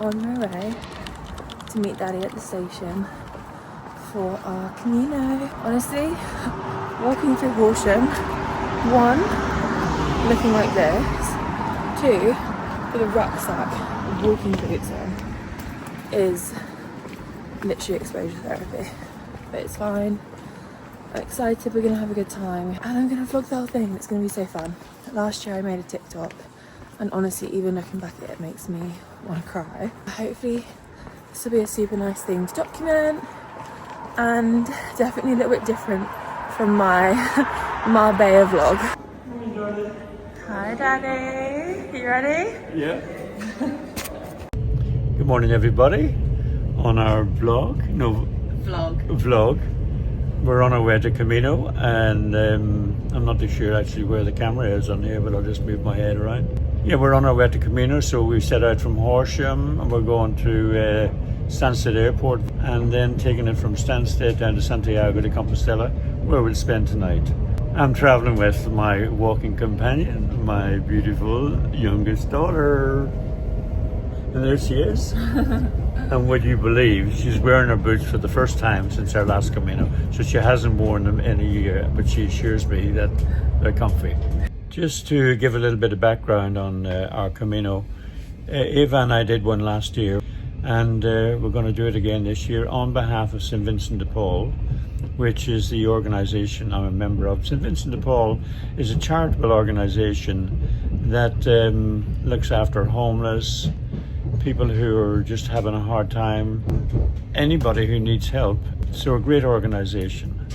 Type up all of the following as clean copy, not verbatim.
on my way to meet Daddy at the station for our Camino. Honestly, walking through Horsham, one, looking like this, two, with a rucksack, walking boots on, is literally exposure therapy. But it's fine. I'm excited, we're gonna have a good time. And I'm gonna vlog the whole thing, it's gonna be so fun. Last year I made a TikTok, and honestly, even looking back at it makes me wanna cry. Hopefully, this will be a super nice thing to document, and definitely a little bit different from my Marbella vlog. Hi Daddy, you ready? Yeah. Good morning everybody. On our vlog. We're on our way to Camino, and I'm not too sure actually where the camera is on here, but I'll just move my head around. Yeah, we're on our way to Camino, so we set out from Horsham and we're going to Stansted Airport, and then taking it from Stansted down to Santiago de Compostela, where we'll spend tonight. I'm travelling with my walking companion, my beautiful youngest daughter. And there she is. And would you believe, she's wearing her boots for the first time since our last Camino. So she hasn't worn them in a year, but she assures me that they're comfy. Just to give a little bit of background on our Camino, Eva and I did one last year, and we're going to do it again this year on behalf of St. Vincent de Paul, which is the organisation I'm a member of. St. Vincent de Paul is a charitable organisation that looks after homeless, people who are just having a hard time, anybody who needs help. So a great organisation,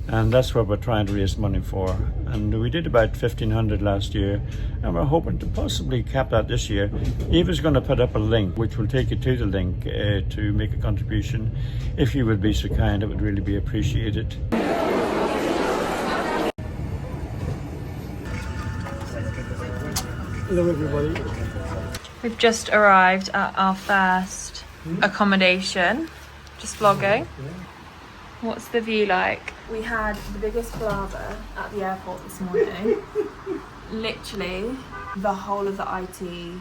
and that's what we're trying to raise money for. And we did about 1,500 last year, and we're hoping to possibly cap that this year. Eva's going to put up a link which will take you to the link to make a contribution. If you would be so kind, it would really be appreciated. Hello everybody. We've just arrived at our first accommodation. Just vlogging. What's the view like? We had the biggest palaver at the airport this morning. Literally, the whole of the IT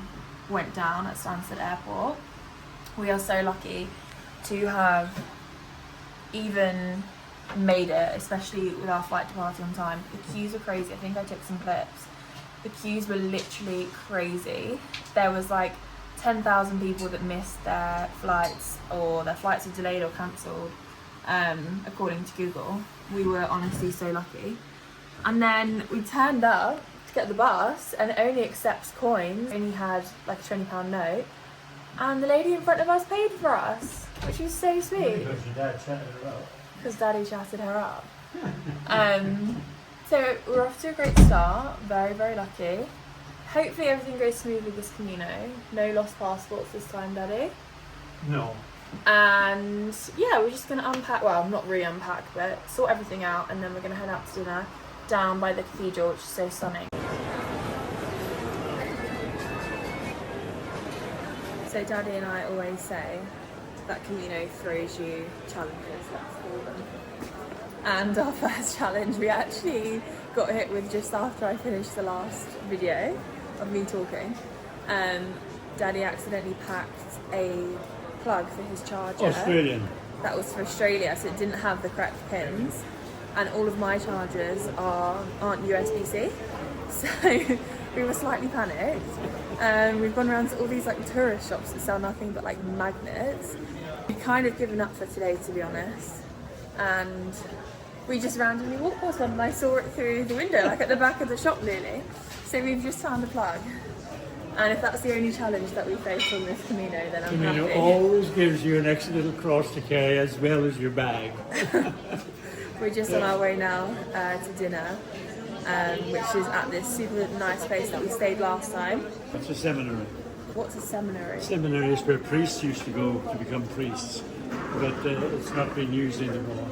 went down at Stansted Airport. We are so lucky to have even made it, especially with our flight departing on time. The queues were crazy. I think I took some clips. The queues were literally crazy. There was like 10,000 people that missed their flights, or their flights were delayed or cancelled, according to Google. We were honestly so lucky. And then we turned up to get the bus, and it only accepts coins. It only had like a £20 note. And the lady in front of us paid for us, which was so sweet. Because your dad chatted her up. Because Daddy chatted her up. So we're off to a great start, very, very lucky. Hopefully everything goes smoothly this Camino. No lost passports this time, Daddy. No. And yeah, we're just gonna unpack, well, not really unpack, but sort everything out, and then we're gonna head out to dinner down by the cathedral, which is so stunning. So Daddy and I always say that Camino throws you challenges, let's call them. And our first challenge we actually got hit with just after I finished the last video of me talking. Daddy accidentally packed a plug for his charger. Australian. That was for Australia, so it didn't have the correct pins. And all of my chargers aren't USB-C. So we were slightly panicked. We've gone around to all these like tourist shops that sell nothing but like magnets. We've kind of given up for today, to be honest. And we just randomly walked past one, and I saw it through the window, like at the back of the shop nearly. So we've just found a plug. And if that's the only challenge that we face on this Camino, then I'm happy. Camino always gives you an extra little cross to carry as well as your bag. We're just on our way now to dinner, which is at this super nice place that we stayed last time. It's a seminary. What's a seminary? Seminary is where priests used to go to become priests, but it's not being used anymore.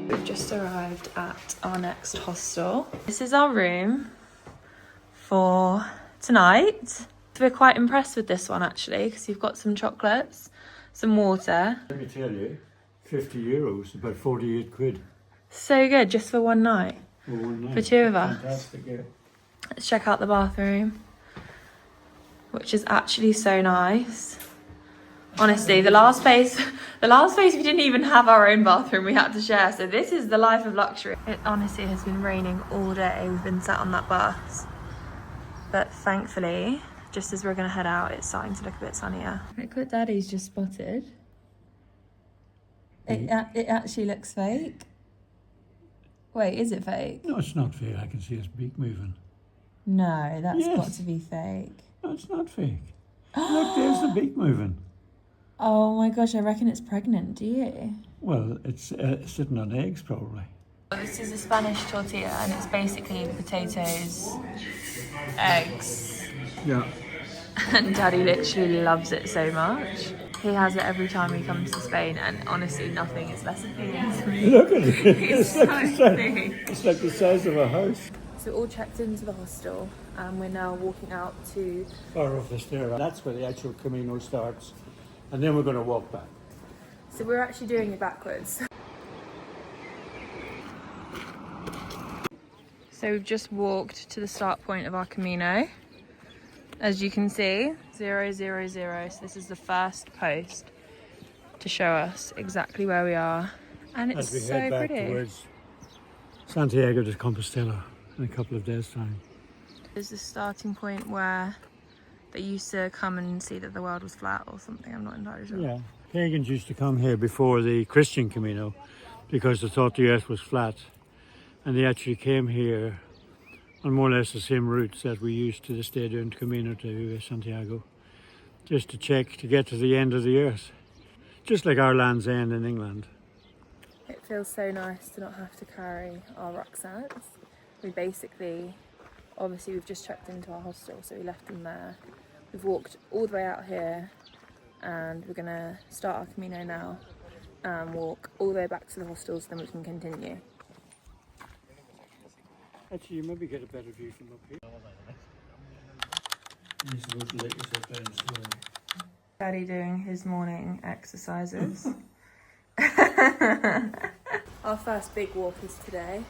We've just arrived at our next hostel. This is our room for tonight. So we're quite impressed with this one actually, because you've got some chocolates, some water. Let me tell you, 50 euros, about 48 quid. So good, just for one night. For one night. For two of us. Fantastic, yeah. Let's check out the bathroom, which is actually so nice. Honestly, the last place we didn't even have our own bathroom, we had to share. So this is the life of luxury. It honestly has been raining all day. We've been sat on that bus. But thankfully, just as we're gonna head out, it's starting to look a bit sunnier. Look what Daddy's just spotted. It actually looks fake. Wait, is it fake? No, it's not fake. I can see its beak moving. No, that's Yes. got to be fake. No, it's not fake. Look, there's the beak moving. Oh my gosh, I reckon it's pregnant, do you? Well, it's sitting on eggs, probably. This is a Spanish tortilla and it's basically potatoes, eggs, Yeah. and Daddy literally loves it so much. He has it every time he comes to Spain and honestly nothing is less appealing to me. Look at it. It's It's like the size of a house. So we're all checked into the hostel and we're now walking out to... Far off Fisterra. That's where the actual Camino starts. And then we're going to walk back. So we're actually doing it backwards. So we've just walked to the start point of our Camino. As you can see, 000. So this is the first post to show us exactly where we are. And it's As we so head back pretty. towards Santiago de Compostela in a couple of days' time. There's the starting point where they used to come and see that the world was flat or something. I'm not entirely sure. Yeah. Pagans used to come here before the Christian Camino because they thought the earth was flat. And they actually came here on more or less the same routes that we used to this day doing Camino to Santiago, just to check to get to the end of the earth, just like our Land's End in England. It feels so nice to not have to carry our rucksacks. We basically, obviously we've just checked into our hostel, so we left them there. We've walked all the way out here and we're gonna start our Camino now and walk all the way back to the hostel so then we can continue. Actually, you maybe get a better view from up here. You're supposed to let yourself down slowly. Daddy doing his morning exercises. Our first big walk is today.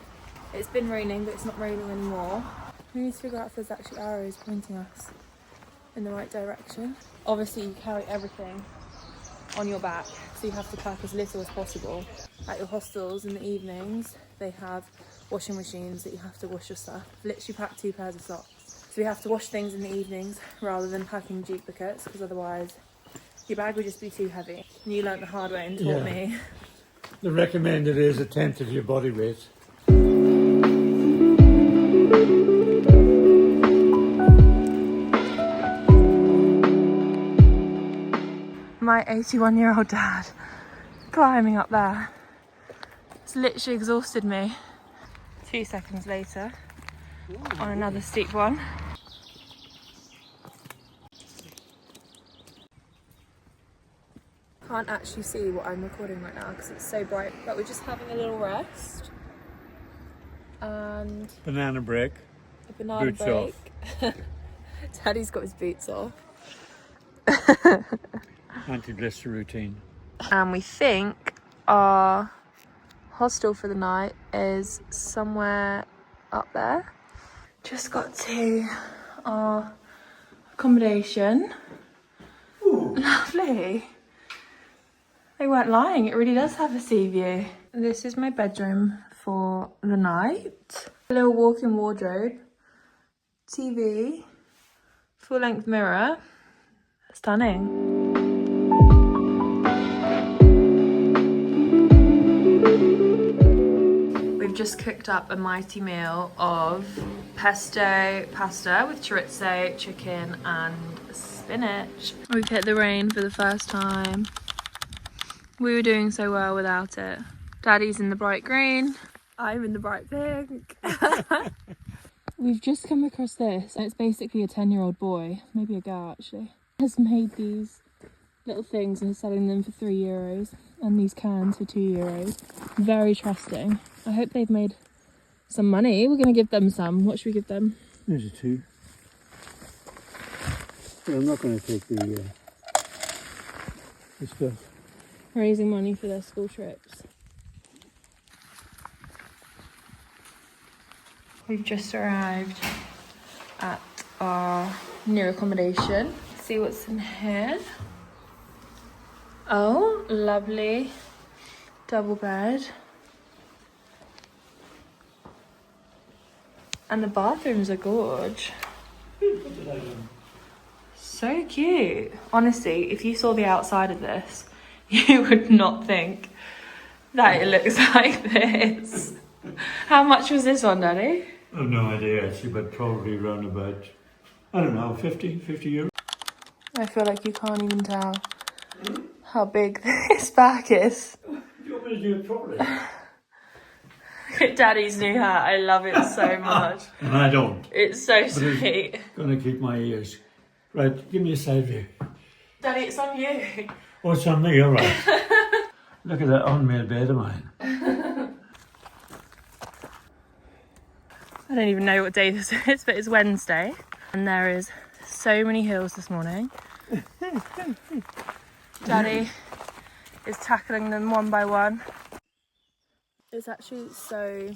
It's been raining, but it's not raining anymore. We need to figure out if there's actually arrows pointing us in the right direction. Obviously, you carry everything on your back, so you have to pack as little as possible. At your hostels in the evenings, they have washing machines that you have to wash your stuff. I've literally packed 2 pairs of socks. So we have to wash things in the evenings rather than packing duplicates, because otherwise your bag would just be too heavy. And you learnt the hard way and taught me. The recommended is 1/10 of your body weight. My 81-year-old dad climbing up there. It's literally exhausted me. 2 seconds later, on another steep one. Can't actually see what I'm recording right now because it's so bright, but we're just having a little rest. And Banana break. a banana Boots break. Daddy's got his boots off. Anti-blister routine. And we think our hostel for the night is somewhere up there. Just got to our accommodation. Ooh. Lovely. They weren't lying, it really does have a sea view. This is my bedroom for the night. A little walk-in wardrobe, TV, full-length mirror. Stunning. We've just cooked up a mighty meal of pesto pasta with chorizo, chicken and spinach. We've hit the rain for the first time. We were doing so well without it. Daddy's in the bright green. I'm in the bright pink. We've just come across this. It's basically a 10-year-old boy, maybe a girl actually, has made these little things and is selling them for €3 and these cans for €2. Very trusting. I hope they've made some money. We're going to give them some. What should we give them? There's a 2. But I'm not going to take the stuff. raising money for their school trips. We've just arrived at our new accommodation. See what's in here. Oh, lovely double bed. And the bathrooms are gorge. So cute. Honestly, if you saw the outside of this, you would not think that it looks like this. How much was this one, Daddy? I have no idea actually, but probably around about, I don't know, 50 euros. I feel like you can't even tell how big this back is. Do you want me to do it properly? Look at Daddy's new hat. I love it so much. And I don't. It's so sweet. It's gonna keep my ears. Right, give me a side view. Daddy, it's on you. Oh, it's on me, all right. Look at that unmade bed of mine. I don't even know what day this is, but it's Wednesday. And there is so many hills this morning. Daddy is tackling them one by one. It's actually so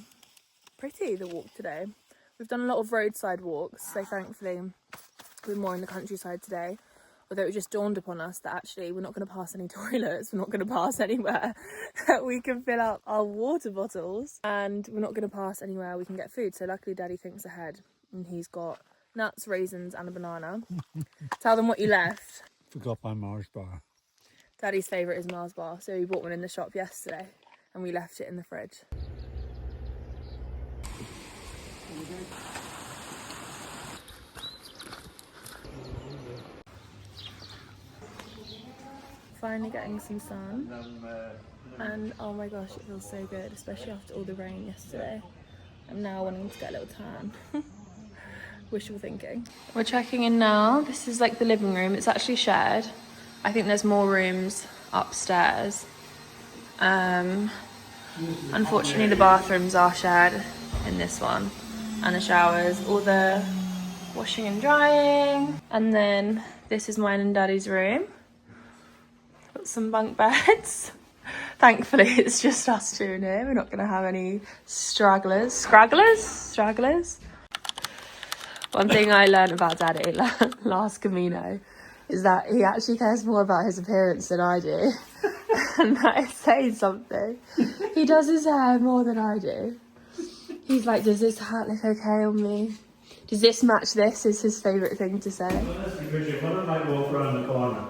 pretty, the walk today. We've done a lot of roadside walks, so thankfully we're more in the countryside today. Although it just dawned upon us that actually we're not going to pass any toilets, we're not going to pass anywhere that we can fill up our water bottles, and we're not going to pass anywhere we can get food. So luckily Daddy thinks ahead, and he's got nuts, raisins and a banana. Tell them what you left. Forgot my Mars bar. Daddy's favourite is Mars bar, so we bought one in the shop yesterday and we left it in the fridge. Finally getting some sun, and oh my gosh, it feels so good, especially after all the rain yesterday. I'm now wanting to get a little tan. Wishful thinking. We're checking in now. This is like the living room. It's actually shared. I think there's more rooms upstairs. Unfortunately the bathrooms are shared in this one, and the showers, all the washing and drying. And then this is mine and Daddy's room. Got some bunk beds. Thankfully it's just us two in here. We're not gonna have any stragglers. One thing I learned about Daddy last Camino is that he actually cares more about his appearance than I do. And that is saying something. He does his hair more than I do. He's like, does this hat look okay on me? Does this match this? Is his favourite thing to say. Well, that's because your mother might walk around the corner.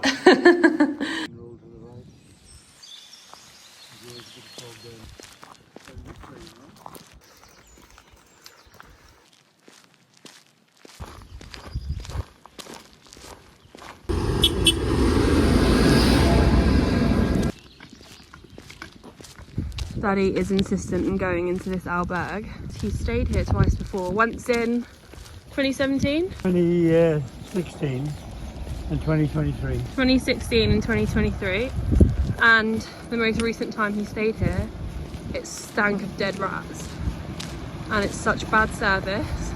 Daddy is insistent in going into this albergue. He's stayed here twice before, once in 2017? 2016 and 2023. 2016 and 2023. And the most recent time he stayed here, it stank of dead rats. And it's such bad service.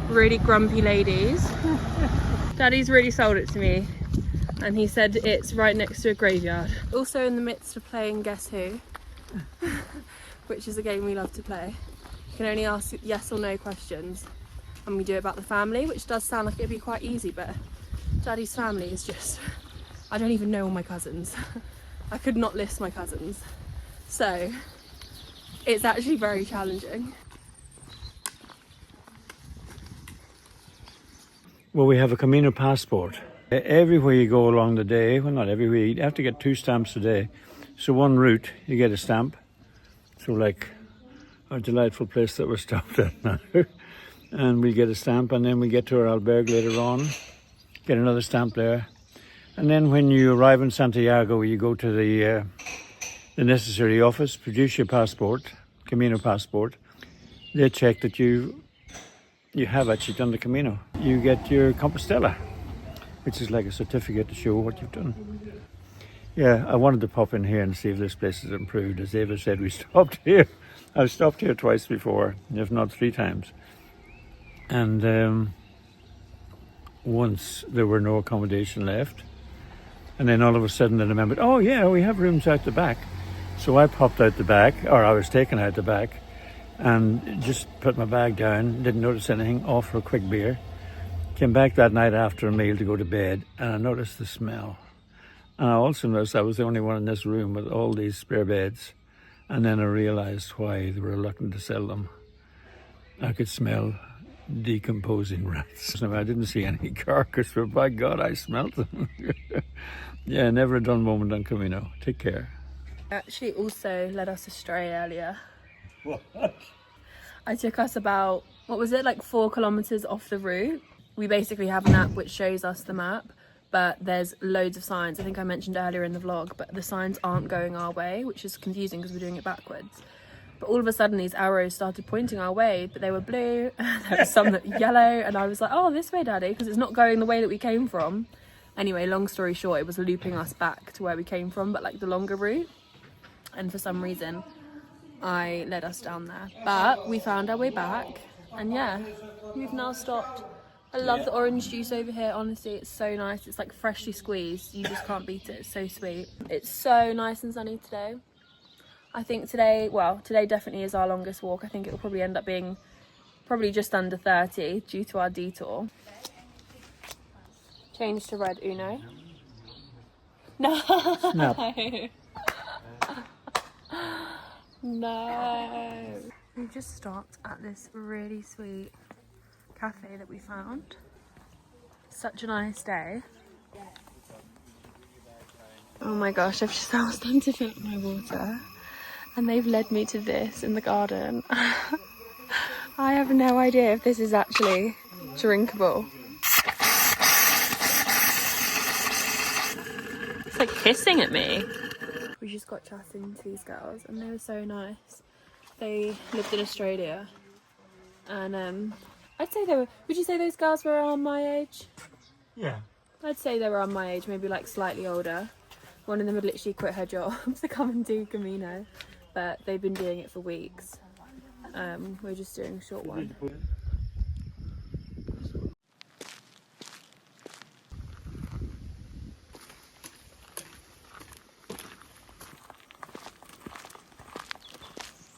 Really grumpy ladies. Daddy's really sold it to me. And he said it's right next to a graveyard. Also in the midst of playing Guess Who, which is a game we love to play. You can only ask yes or no questions, and we do it about the family, which does sound like it'd be quite easy, but Daddy's family is just, I don't even know all my cousins. I could not list my cousins, so it's actually very challenging. Well, we have a Camino passport. Everywhere you go along the day, well, not everywhere, you have to get 2 stamps a day. So one route, you get a stamp. So like our delightful place that we're stopped at now. And we get a stamp, and then we get to our albergue later on, get another stamp there. And then when you arrive in Santiago, you go to the necessary office, produce your passport, Camino passport. They check that you have actually done the Camino. You get your Compostela, which is like a certificate to show what you've done. Yeah, I wanted to pop in here and see if this place has improved. As Ava said, we stopped here. I've stopped here twice before, if not 3 times. And once there were no accommodation left, And then all of a sudden I remembered, oh yeah, we have rooms out the back. So I popped out the back, or I was taken out the back, and just put my bag down, didn't notice anything, off for a quick beer. Came back that night after a meal to go to bed, and I noticed the smell. And I also noticed I was the only one in this room with all these spare beds. And then I realised why they were reluctant to sell them. I could smell decomposing rats. I didn't see any carcass, but by God, I smelt them. Yeah, never a dull moment on Camino. Take care. Actually also led us astray earlier. What? I took us about, what was it, like 4 kilometres off the route. We basically have an app which shows us the map, but there's loads of signs. I think I mentioned earlier in the vlog, but the signs aren't going our way, which is confusing because we're doing it backwards. But all of a sudden these arrows started pointing our way, but they were blue, and there was some that were yellow, and I was like, oh, this way, Daddy, because it's not going the way that we came from. Anyway, long story short, it was looping us back to where we came from, but like the longer route. And for some reason, I led us down there. But we found our way back, and yeah, we've now stopped. I love the orange juice over here, honestly, it's so nice. It's like freshly squeezed, you just can't beat it, it's so sweet. It's so nice and sunny today. I think today definitely is our longest walk. I think it will probably end up being probably just under 30 due to our detour. Change to red Uno. No. No. We just stopped at this really sweet cafe that we found. Such a nice day. Oh my gosh, I've just asked them to fill up my water and they've led me to this in the garden. I have no idea if this is actually drinkable. It's like hissing at me. We just got chatting to these girls and they were so nice. They lived in Australia and I'd say they were, would you say those girls were around my age? Yeah. I'd say they were around my age, maybe like slightly older. One of them had literally quit her job to come and do Camino, but they've been doing it for weeks. We're just doing a short one.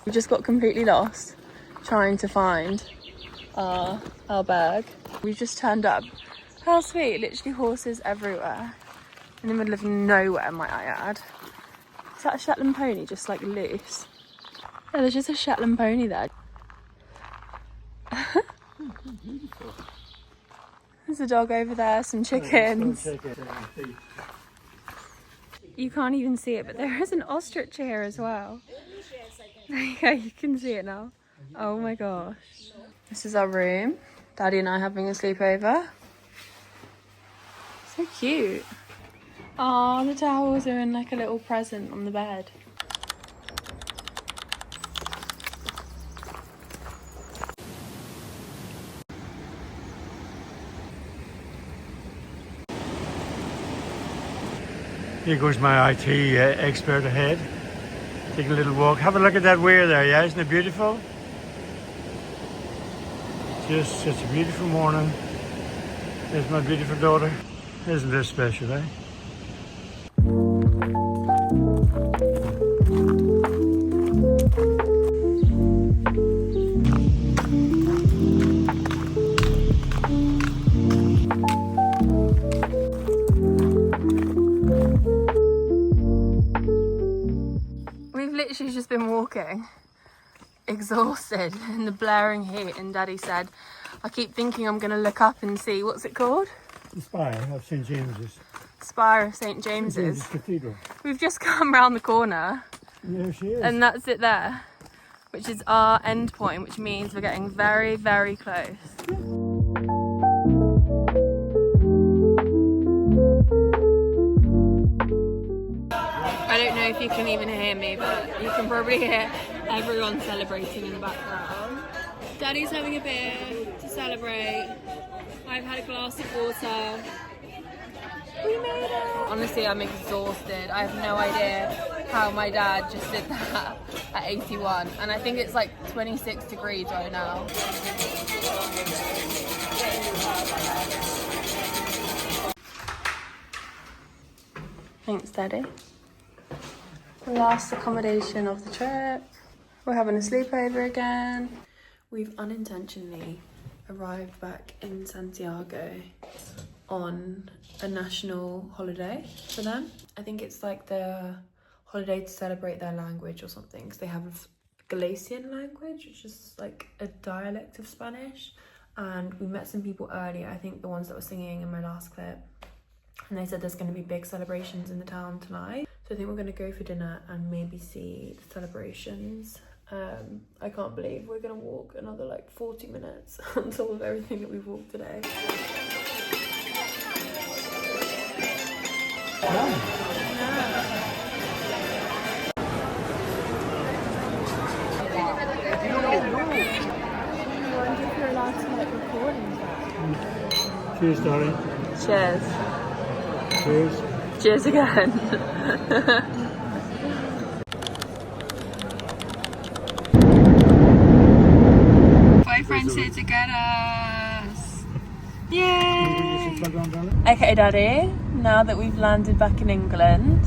We just got completely lost trying to find our bag. We've just turned up. How sweet, literally horses everywhere. In the middle of nowhere, might I add. Is that a Shetland pony just like loose? Yeah, there's just a Shetland pony there. There's a dog over there, some chickens. You can't even see it, but there is an ostrich here as well. There you go, you can see it now. Oh my gosh. This is our room. Daddy and I having a sleepover. So cute. Oh, the towels are in like a little present on the bed. Here goes my IT expert ahead. Taking a little walk. Have a look at that weir there, yeah? Isn't it beautiful? Just such a beautiful morning. There's my beautiful daughter. Isn't this special, eh? We've literally just been walking, exhausted in the blaring heat, and Daddy said, I keep thinking I'm going to look up and see, what's it called? The spire of St James's. Spire of St James's. Cathedral. We've just come round the corner. And there she is. And that's it there, which is our end point, which means we're getting very, very close. I don't know if you can even hear me, but you can probably hear everyone celebrating in the background. Daddy's having a beer to celebrate. I've had a glass of water. We made it! Honestly, I'm exhausted. I have no idea how my dad just did that at 81. And I think it's like 26 degrees right now. Thanks, Daddy. Last accommodation of the trip. We're having a sleepover again. We've unintentionally arrived back in Santiago on a national holiday for them. I think it's like the holiday to celebrate their language or something, because they have a Galician language, which is like a dialect of Spanish. And we met some people earlier, I think the ones that were singing in my last clip, and they said there's going to be big celebrations in the town tonight. So I think we're going to go for dinner and maybe see the celebrations. I can't believe we're going to walk another like 40 minutes on top of everything that we've walked today. Cheers, darling. Cheers. Cheers. Cheers again. Boyfriend's here to get us. Yay! Okay, Daddy, now that we've landed back in England,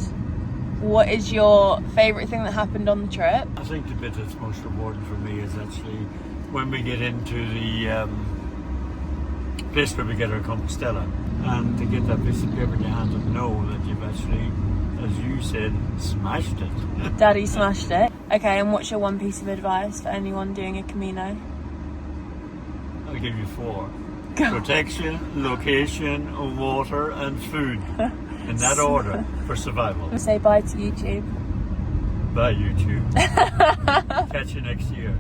what is your favourite thing that happened on the trip? I think the bit that's most rewarding for me is actually when we get into the place where we get our Compostela, and to get that piece of paper in your hand and know that you've actually, as you said, smashed it. Daddy smashed it. Okay, and what's your one piece of advice for anyone doing a Camino? I'll give you 4. Go. Protection, location, water and food. In that order for survival. Say bye to YouTube. Bye YouTube. Catch you next year.